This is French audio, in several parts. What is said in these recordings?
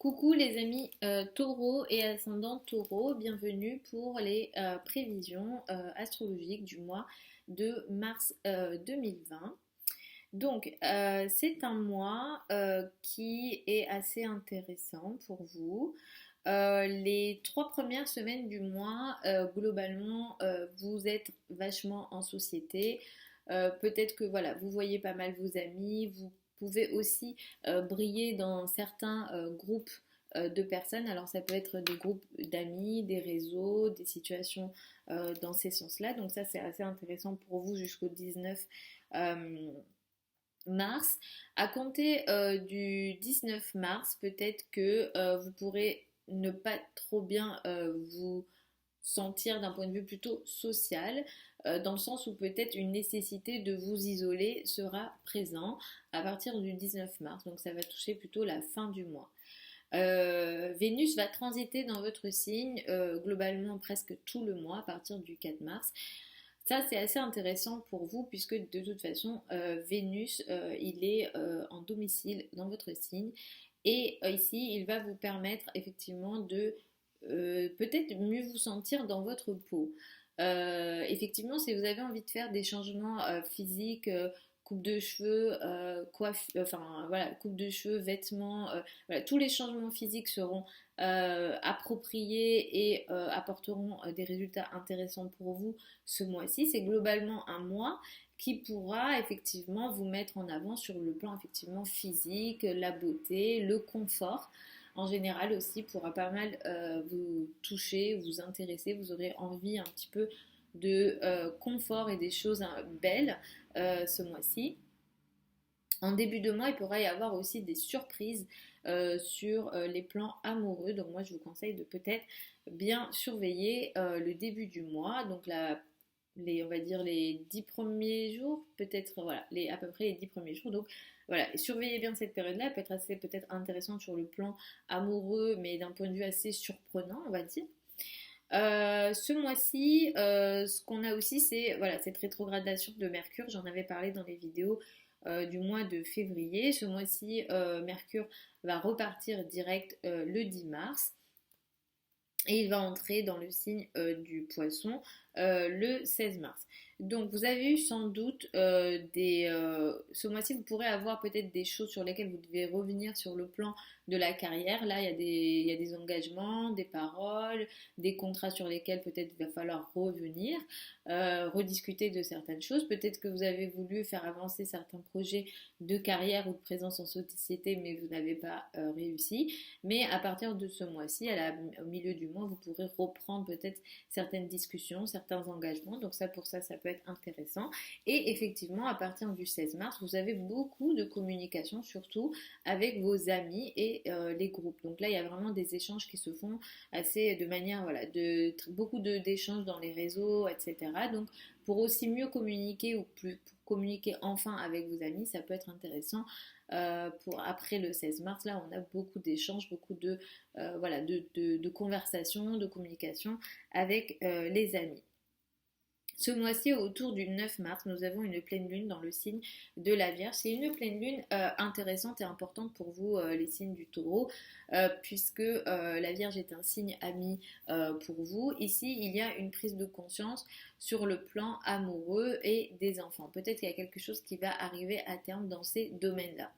Coucou les amis taureaux et ascendant taureau, bienvenue pour les prévisions astrologiques du mois de mars 2020. Donc c'est un mois qui est assez intéressant pour vous. Les 3 premières semaines du mois, globalement, vous êtes vachement en société. Peut-être que voilà, vous voyez pas mal vos amis, vous pouvez aussi briller dans certains groupes de personnes. Alors ça peut être des groupes d'amis, des réseaux, des situations dans ces sens-là. Donc ça c'est assez intéressant pour vous jusqu'au 19 euh, mars. À compter du 19 mars, peut-être que vous pourrez ne pas trop bien vous sentir d'un point de vue plutôt social, dans le sens où peut-être une nécessité de vous isoler sera présent à partir du 19 mars. Donc ça va toucher plutôt la fin du mois. Vénus va transiter dans votre signe globalement presque tout le mois à partir du 4 mars. Ça, c'est assez intéressant pour vous puisque de toute façon, Vénus, il est en domicile dans votre signe. Et ici, il va vous permettre effectivement de peut-être mieux vous sentir dans votre peau. Effectivement, si vous avez envie de faire des changements physiques, coupe de cheveux, enfin voilà, coupe de cheveux, vêtements, voilà, tous les changements physiques seront appropriés et apporteront des résultats intéressants pour vous ce mois-ci. C'est globalement un mois qui pourra effectivement vous mettre en avant sur le plan effectivement physique, la beauté, le confort. En général aussi pourra pas mal vous toucher, vous intéresser, vous aurez envie un petit peu de confort et des choses belles ce mois-ci. En début de mois, il pourrait y avoir aussi des surprises sur les plans amoureux. Donc moi, je vous conseille de peut-être bien surveiller le début du mois. Donc on va dire les 10 premiers jours, peut-être, voilà, à peu près les 10 premiers jours. Donc voilà, surveillez bien cette période-là. Elle peut être assez peut-être intéressante sur le plan amoureux, mais d'un point de vue assez surprenant, on va dire. Ce mois-ci, ce qu'on a aussi, c'est voilà, cette rétrogradation de Mercure. J'en avais parlé dans les vidéos du mois de février. Ce mois-ci, Mercure va repartir direct le 10 mars. Et il va entrer dans le signe du poisson le 16 mars. Donc vous avez eu sans doute ce mois-ci, vous pourrez avoir peut-être des choses sur lesquelles vous devez revenir sur le plan de la carrière. Là, il y a des engagements, des paroles, des contrats sur lesquels peut-être il va falloir revenir, rediscuter de certaines choses. Peut-être que vous avez voulu faire avancer certains projets de carrière ou de présence en société, mais vous n'avez pas réussi. Mais à partir de ce mois-ci, au milieu du mois, vous pourrez reprendre peut-être certaines discussions, certains engagements. Donc ça, pour ça, ça peut être intéressant. Et effectivement, à partir du 16 mars, vous avez beaucoup de communication, surtout avec vos amis et les groupes. Donc là, il y a vraiment des échanges qui se font assez de manière, voilà, beaucoup d'échanges dans les réseaux, etc. Donc pour aussi mieux communiquer ou pour communiquer enfin avec vos amis, ça peut être intéressant. Pour après le 16 mars, là, on a beaucoup d'échanges, beaucoup voilà, de conversations, de communication avec les amis. Ce mois-ci, autour du 9 mars, nous avons une pleine lune dans le signe de la Vierge. C'est une pleine lune intéressante et importante pour vous, les signes du taureau, puisque la Vierge est un signe ami pour vous. Ici, il y a une prise de conscience sur le plan amoureux et des enfants. Peut-être qu'il y a quelque chose qui va arriver à terme dans ces domaines-là.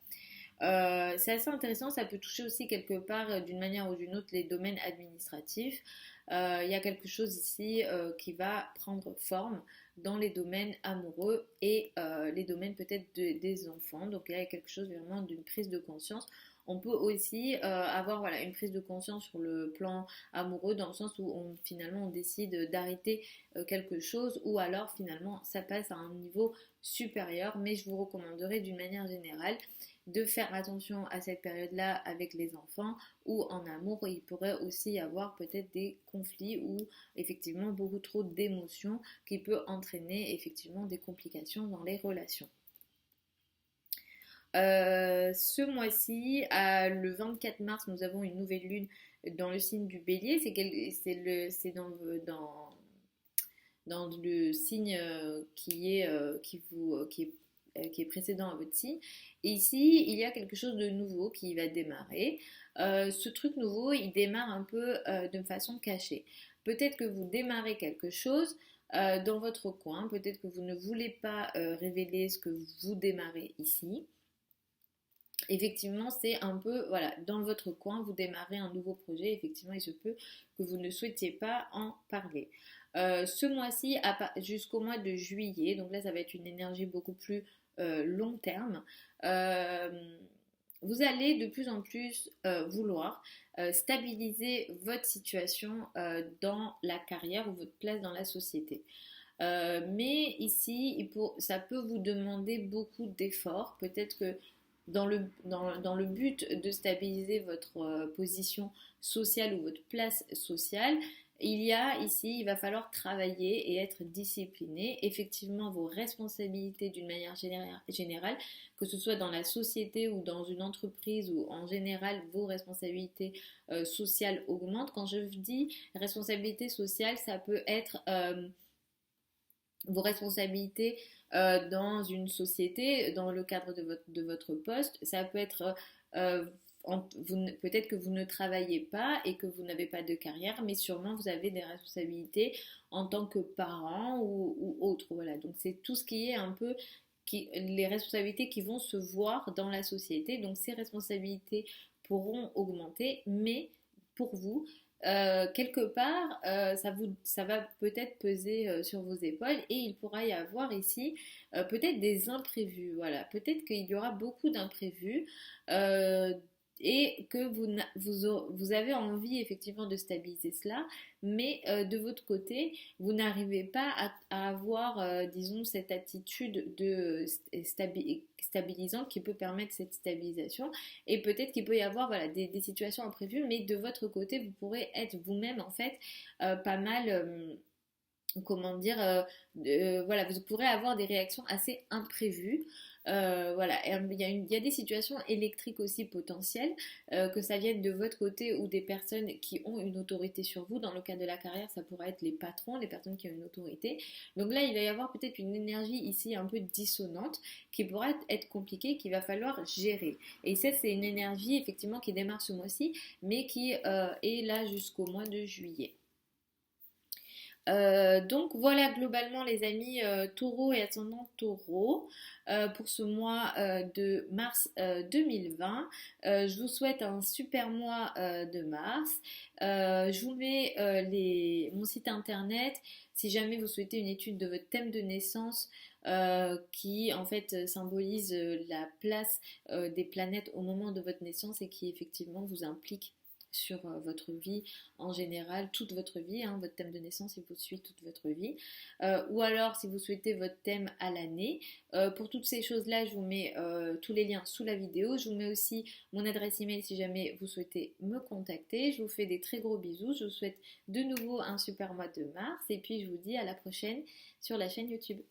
C'est assez intéressant, ça peut toucher aussi quelque part d'une manière ou d'une autre les domaines administratifs. Il y a quelque chose ici qui va prendre forme dans les domaines amoureux et les domaines peut-être des enfants. Donc là, il y a quelque chose vraiment d'une prise de conscience. On peut aussi avoir voilà, une prise de conscience sur le plan amoureux dans le sens où finalement on décide d'arrêter quelque chose ou alors finalement ça passe à un niveau supérieur. Mais je vous recommanderais d'une manière générale de faire attention à cette période-là avec les enfants ou en amour, il pourrait aussi y avoir peut-être des conflits ou effectivement beaucoup trop d'émotions qui peut entraîner effectivement des complications dans les relations. Ce mois-ci, le 24 mars, nous avons une nouvelle lune dans le signe du Bélier. C'est dans le signe qui est précédent à votre signe. Et ici, il y a quelque chose de nouveau qui va démarrer. ce truc nouveau, il démarre un peu de façon cachée. Peut-être que vous démarrez quelque chose dans votre coin, peut-être que vous ne voulez pas révéler ce que vous démarrez ici. Effectivement, c'est un peu, voilà, dans votre coin, vous démarrez un nouveau projet. Effectivement, il se peut que vous ne souhaitiez pas en parler. Ce mois-ci, jusqu'au mois de juillet, donc là, ça va être une énergie beaucoup plus long terme. Euh, Vous allez de plus en plus vouloir stabiliser votre situation dans la carrière ou votre place dans la société. Mais ici, ça peut vous demander beaucoup d'efforts. Peut-être que dans le but de stabiliser votre position sociale ou votre place sociale, il va falloir travailler et être discipliné. Effectivement, vos responsabilités d'une manière générale, que ce soit dans la société ou dans une entreprise ou en général, vos responsabilités sociales augmentent. Quand je dis responsabilité sociale, ça peut être vos responsabilités dans une société, dans le cadre de votre poste. Ça peut être peut-être que vous ne travaillez pas et que vous n'avez pas de carrière, mais sûrement vous avez des responsabilités en tant que parent ou autre. Voilà. Donc c'est tout ce qui est un peu les responsabilités qui vont se voir dans la société. Donc ces responsabilités pourront augmenter, mais pour vous, quelque part, ça va peut-être peser sur vos épaules et il pourra y avoir ici peut-être des imprévus. Voilà, peut-être qu'il y aura beaucoup d'imprévus euh, et que vous avez envie effectivement de stabiliser cela, mais de votre côté, vous n'arrivez pas à avoir, disons, cette attitude de stabilisante qui peut permettre cette stabilisation. Et peut-être qu'il peut y avoir voilà, des situations imprévues, mais de votre côté, vous pourrez être vous-même en fait pas mal, comment dire, voilà, vous pourrez avoir des réactions assez imprévues. Voilà, il y a des situations électriques aussi potentielles, que ça vienne de votre côté ou des personnes qui ont une autorité sur vous. Dans le cas de la carrière, ça pourrait être les patrons, les personnes qui ont une autorité. Donc là, il va y avoir peut-être une énergie ici un peu dissonante qui pourrait être compliquée, qu'il va falloir gérer. Et ça, c'est une énergie effectivement qui démarre ce mois-ci, mais qui est là jusqu'au mois de juillet. Donc voilà globalement les amis taureau et ascendant taureau pour ce mois de mars 2020. Je vous souhaite un super mois de mars. Je vous mets mon site internet si jamais vous souhaitez une étude de votre thème de naissance qui en fait symbolise la place des planètes au moment de votre naissance et qui effectivement vous implique sur votre vie en général, toute votre vie, hein, votre thème de naissance, il vous suit toute votre vie. Ou alors, si vous souhaitez votre thème à l'année, pour toutes ces choses-là, je vous mets tous les liens sous la vidéo. Je vous mets aussi mon adresse email si jamais vous souhaitez me contacter. Je vous fais des très gros bisous. Je vous souhaite de nouveau un super mois de mars et puis je vous dis à la prochaine sur la chaîne YouTube.